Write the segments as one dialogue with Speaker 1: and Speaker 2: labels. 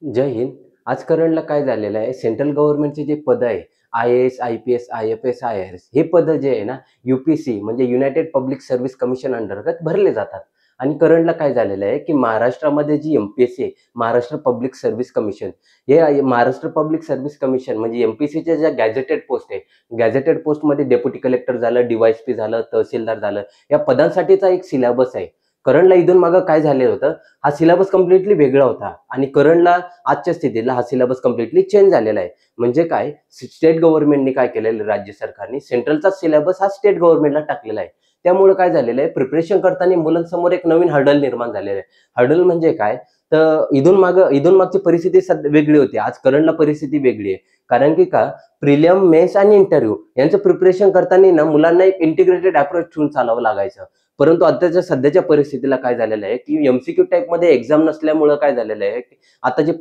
Speaker 1: जय हिंद. आज करंटला काय झालेलं आहे, सेंट्रल गव्हर्नमेंटचे जे पद आहे, आय-ए-एस, आय-पी-एस, आय-एफ-एस, आय-आर-एस हे पद जे आहे ना, यू-पी-सी म्हणजे युनायटेड पब्लिक सर्व्हिस कमिशन अंतर्गत भरले जातात. आणि करंटला काय झालेलं आहे, की महाराष्ट्रामध्ये जी एम-पी-एस-सी आहे, महाराष्ट्र पब्लिक सर्व्हिस कमिशन, हे महाराष्ट्र पब्लिक सर्व्हिस कमिशन म्हणजे एम-पी-एस-सीच्या ज्या गॅझेटेड पोस्ट आहे, गॅझेटेड पोस्टमध्ये डेप्युटी कलेक्टर झालं, डी-वाय-एस-पी झालं, तहसीलदार झालं, या पदांसाठीचा एक सिलेबस आहे. करंटला इथून मागं काय झालेलं होतं, हा सिलेबस कंप्लीटली वेगळा होता आणि करंटला आजच्या स्थितीला हा सिलेबस कंप्लीटली चेंज झालेला आहे. म्हणजे काय, स्टेट गव्हर्नमेंटने काय केलेलं, राज्य सरकारने सेंट्रलचा सिलेबस हा स्टेट गव्हर्नमेंटला टाकलेला आहे. त्यामुळे काय झालेलं आहे, प्रिपरेशन करताना मुलांसमोर एक नवीन हर्डल निर्माण झालेलं आहे. हर्डल म्हणजे काय, तर इथून मागची परिस्थिती वेगळी होती. आज करंटला परिस्थिती वेगळी आहे. कारण की का, प्रिलियम, मेन्स आणि इंटरव्ह्यू यांचं प्रिपरेशन करताना ना मुलांना एक इंटिग्रेटेड अप्रोच ठेवून चालावं लागायचं. परंतु आताच्या सध्याच्या परिस्थितीला काय झालेलं आहे, की एमसीक्यू टाइपमध्ये एक्झाम नसल्यामुळं काय झालेलं आहे, की आता जे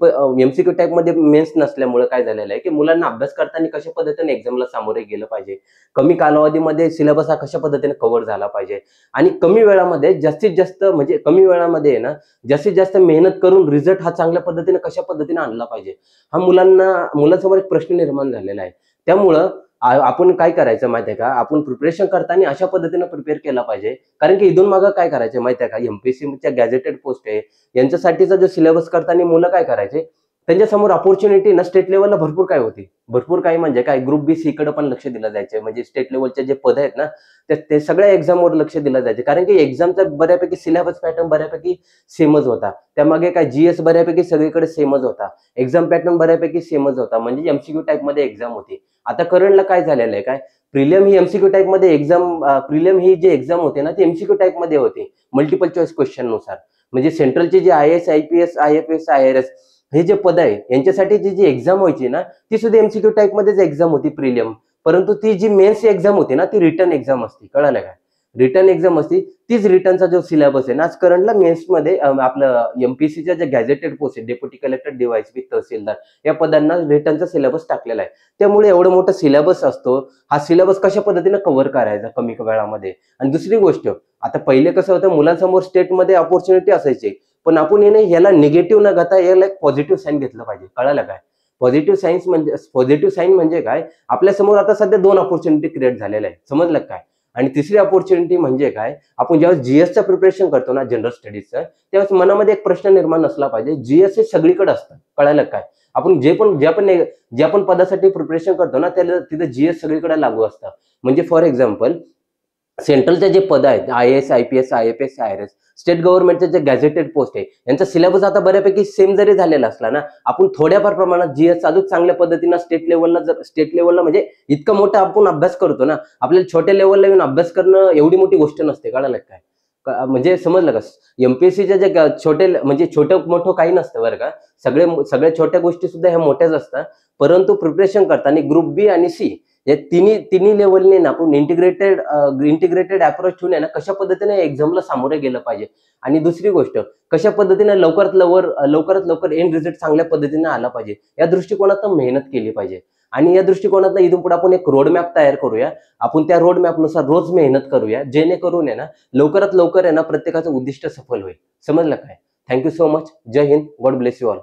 Speaker 1: एमसीक्यू टाइपमध्ये मेन्स नसल्यामुळं काय झालेलं आहे, की मुलांना अभ्यास करताना कशा पद्धतीने एक्झामला सामोरे गेलं पाहिजे, कमी कालावधीमध्ये सिलेबस हा कशा पद्धतीने कव्हर झाला पाहिजे आणि कमी वेळामध्ये जास्तीत जास्त म्हणजे कमी वेळामध्ये आहे ना, जास्तीत जास्त मेहनत करून रिझल्ट हा चांगल्या पद्धतीने कशा पद्धतीने आणला पाहिजे, हा मुलांसमोर एक प्रश्न निर्माण झालेला आहे. त्यामुळं आपण काय करायचं माहिती आहे का, आपण प्रिपरेशन करताना अशा पद्धतीने प्रिपेअर केला पाहिजे. कारण की इथून मागं काय करायचं माहिती आहे का, एम-पी-एस-सीच्या गॅझेटेड पोस्ट आहे, यांच्यासाठीचा जो सिलेबस करताना मुलं काय करायचे, त्यांच्यासमोर अपॉर्च्युनिटी ना स्टेट लेव्हलला भरपूर काय होती. भरपूर काही म्हणजे काय, ग्रुप बी सीकडे पण लक्ष दिलं जायचं. म्हणजे स्टेट लेव्हलचे जे पद आहेत ना, ते सगळ्या एक्झामवर लक्ष दिलं जायचं. कारण की एक्झामचा बऱ्यापैकी सिलेबस पॅटर्न बऱ्यापैकी सेमच होता. त्यामागे काय जीएस बऱ्यापैकी सगळीकडे सेमच होता. एक्झाम पॅटर्न बऱ्यापैकी सेमच होता. म्हणजे एमसीक्यू टाइपमध्ये एक्झाम होती. आता करंटला काय झालेलं आहे, काय प्रिलियम ही एमसीक्यू टाइपमध्ये एक्झाम, प्रिलियम ही जी एक्झाम होते ना, ती एमसीक्यू टाइपमध्ये होती. मल्टिपल चॉईस क्वेश्चन नुसार. म्हणजे सेंट्रलचे जे आय-ए-एस, आय-पी-एस, आय-एफ-एस, आय-आर-एस हे जे पद आहे, यांच्यासाठी जी एक्झाम व्हायची ना, ती सुद्धा एमसीक्यू टाइपमध्येच एक्झाम होती प्रिलियम. परंतु ती जी मेन्स एक्झाम होती ना, ती रिटर्न एक्झाम असते. कळालं का? रिटर्न एक्झाम असती. तीच रिटर्नचा जो सिलेबस आहे ना, आज करंटला मेन्समध्ये आपलं एमपीएससीच्या ज्या गॅझेटेड पोस्ट आहे, डेप्युटी कलेक्टर, डी-वाय-एस-पी, तहसीलदार या पदांना रिटर्नचा सिलेबस टाकलेला आहे. त्यामुळे एवढा मोठा सिलेबस असतो. हा सिलेबस कशा पद्धतीने कव्हर करायचा कमी वेळामध्ये. आणि दुसरी गोष्ट, आता पहिले कसं होतं, मुलांसमोर स्टेटमध्ये अपॉर्च्युनिटी असायची. पण आपण ह्याला निगेटिव्ह न घेता याला एक पॉझिटिव्ह साईन घेतलं पाहिजे. कळालं काय? पॉझिटिव्ह साईन म्हणजे काय, आपल्यासमोर आता सध्या 2 अपॉर्च्युनिटी क्रिएट झालेल्या आहेत. समजलं काय? आणि तिसरी अपॉर्च्युनिटी म्हणजे काय, आपण ज्यावेळेस जीएसचं प्रिपरेशन करतो ना, जनरल स्टडीजचं, त्यावेळेस मनामध्ये एक प्रश्न निर्माण नसला पाहिजे. जीएस हे सगळीकडे असतं. कळालं काय? आपण ज्या पण पदासाठी प्रिपरेशन करतो ना, त्याला तिथं जीएस सगळीकडे लागू असतं. म्हणजे फॉर एक्झाम्पल, सेंट्रलचे जे पद आहेत, IAS, IPS, I-F-S, I-R-S, state गव्हर्नमेंटचे जे गॅझेटेड पोस्ट आहे, यांचा सिलेबस आता बऱ्यापैकी सेम जरी झालेला असला ना, आपण थोड्याफार प्रमाणात जीएस अजून चांगल्या पद्धतीनं स्टेट लेव्हलला म्हणजे इतका मोठा आपण अभ्यास करतो ना, आपल्याला छोट्या लेव्हलला येऊन अभ्यास करणं एवढी मोठी गोष्ट नसते. कळालं काय? म्हणजे समजलं का? एमपीएससीच्या ज्या म्हणजे छोटं मोठं काही नसतं बरं का. सगळ्या छोट्या गोष्टी सुद्धा ह्या मोठ्याच असतात. परंतु प्रिपरेशन करताना ग्रुप बी आणि सी या तिन्ही तिन्ही लेव्हलने ना आपण इंटिग्रेटेड अप्रोच ठेवून आहे ना, कशा पद्धतीने एक्झामला सामोरे गेलं पाहिजे. आणि दुसरी गोष्ट, कशा पद्धतीने लवकरात लवकर एंड रिझल्ट चांगल्या पद्धतीने आला पाहिजे, या दृष्टिकोनातून मेहनत केली पाहिजे. आणि या दृष्टिकोनातून इथून पुढे आपण एक रोड मॅप तयार करूया. आपण त्या रोड मॅपनुसार रोज मेहनत करूया, जेणेकरून आहे ना, लवकरात लवकर आहे ना, प्रत्येकाचं उद्दिष्ट सफल होईल. समजलं काय? Thank you so much. जय Hind. God bless you all.